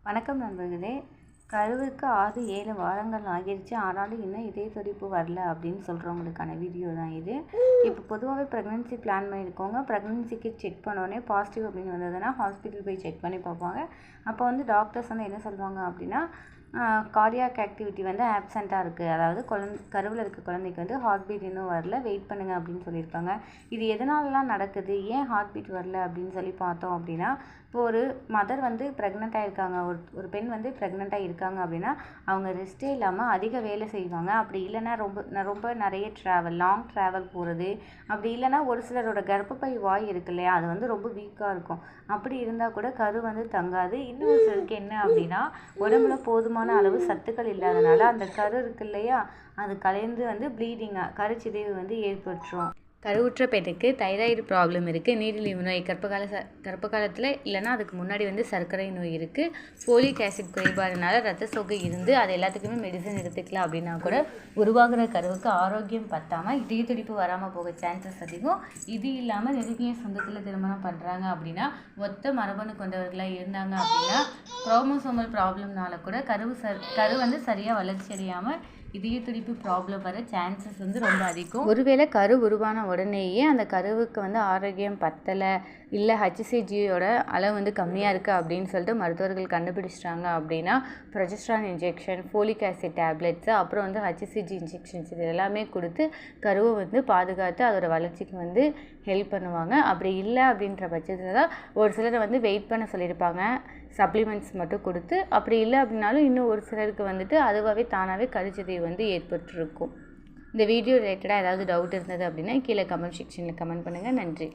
வணக்கம் நண்பர்களே. கருவுக்கு 6-7 வாரங்கள் ஆகிருச்சு, ஆனாலும் இன்னும் இதய துடிப்பு வரல அப்படின்னு சொல்கிறவங்களுக்கான வீடியோ தான் இது. இப்போ பொதுவாகவே ப்ரெக்னென்சி பிளான் பண்ணியிருக்கோங்க. ப்ரெக்னென்சிக்கு செக் பண்ணோடனே பாசிட்டிவ் அப்படின்னு வந்ததுன்னா ஹாஸ்பிட்டல் போய் செக் பண்ணி பார்ப்பாங்க. அப்போ வந்து டாக்டர்ஸ் வந்து என்ன சொல்லுவாங்க அப்படின்னா, கார்டியாக் ஆக்டிவிட்டி வந்து ஆப்சண்ட்டாக இருக்குது, அதாவது கருவில் இருக்க குழந்தைக்கு வந்து ஹார்ட் பீட் இன்னும் வரல, வெயிட் பண்ணுங்கள் அப்படின்னு சொல்லியிருக்காங்க. இது எதனாலலாம் நடக்குது, ஏன் ஹார்ட் பீட் வரல அப்படின்னு சொல்லி பார்த்தோம் அப்படின்னா, இப்போ ஒரு மதர் வந்து ப்ரெக்னெண்ட்டாக இருக்காங்க, ஒரு பெண் வந்து ப்ரெக்னெண்ட்டாக இருக்காங்க அப்படின்னா அவங்க ரெஸ்ட்டே இல்லாமல் அதிக வேலை செய்வாங்க. அப்படி இல்லைன்னா ரொம்ப நிறைய லாங் ட்ராவல் போகிறது, அப்படி இல்லைன்னா ஒரு சிலரோட கர்ப்பப்பை வாய் இருக்கு இல்லையா, அது வந்து ரொம்ப வீக்காக இருக்கும். அப்படி இருந்தால் கூட கரு வந்து தங்காது. இன்னொரு சிலருக்கு என்ன அப்படின்னா, உடம்புல போதுமான அளவு சத்துக்கள் இல்லாதனால அந்த கரு இருக்கு இல்லையா, அது கலைந்து வந்து ப்ளீடிங்காக கருச்சிதைவு வந்து ஏற்பட்டுரும். கருவுற்ற பெண்ணுக்கு தைராய்டு ப்ராப்ளம் இருக்குது, நீரிழிவு நோய், கர்ப்ப காலத்தில் இல்லைன்னா அதுக்கு முன்னாடி வந்து சர்க்கரை நோய் இருக்குது, ஃபோலிக் ஆசிட் குறைபாடுனால ரத்த சோகை இருந்து அது எல்லாத்துக்குமே மெடிசன் எடுத்துக்கலாம் அப்படின்னா கூட உருவாகிற கருவுக்கு ஆரோக்கியம் பத்தாமல் இதய துடிப்பு வராமல் போக சான்சஸ் அதிகம். இது இல்லாமல் நெருங்கிய சொந்தத்தில் திருமணம் பண்ணுறாங்க அப்படின்னா, ஒத்த மரபணு கொண்டவர்களாக இருந்தாங்க அப்படின்னா குரோமோசோமல் ப்ராப்ளம்னால கூட கரு வந்து சரியாக வளர்ச்சி அடையாமல் இதய துடிப்பு ப்ராப்ளம் வர சான்சஸ் வந்து ரொம்ப அதிகம். ஒருவேளை கரு உருவான உடனேயே அந்த கருவுக்கு வந்து ஆரோக்கியம் பத்தலை, இல்லை ஹச்சிசிஜியோட அளவு வந்து கம்மியாக இருக்குது அப்படின்னு சொல்லிட்டு மருத்துவர்கள் கண்டுபிடிச்சிட்டாங்க அப்படின்னா progesterone injection, folic acid tablets, அப்புறம் வந்து ஹச்சிசிஜி இன்ஜெக்ஷன்ஸ் இது எல்லாமே கொடுத்து கருவை வந்து பாதுகாத்து அதோட வளர்ச்சிக்கு வந்து ஹெல்ப் பண்ணுவாங்க. அப்படி இல்லை அப்படின்ற பட்சத்தில் தான் ஒரு சிலரை வந்து வெயிட் பண்ண சொல்லியிருப்பாங்க, சப்ளிமெண்ட்ஸ் மட்டும் கொடுத்து. அப்படி இல்லை அப்படின்னாலும் இன்னும் ஒரு சிலருக்கு வந்துட்டு அதுவாகவே தானாகவே கருச்சிதைவு வந்து ஏற்பட்டுருக்கும். இந்த வீடியோ ரிலேட்டடாக ஏதாவது டவுட் இருந்தது அப்படின்னா கீழே கமெண்ட் செக்ஷனில் கமெண்ட் பண்ணுங்கள். நன்றி.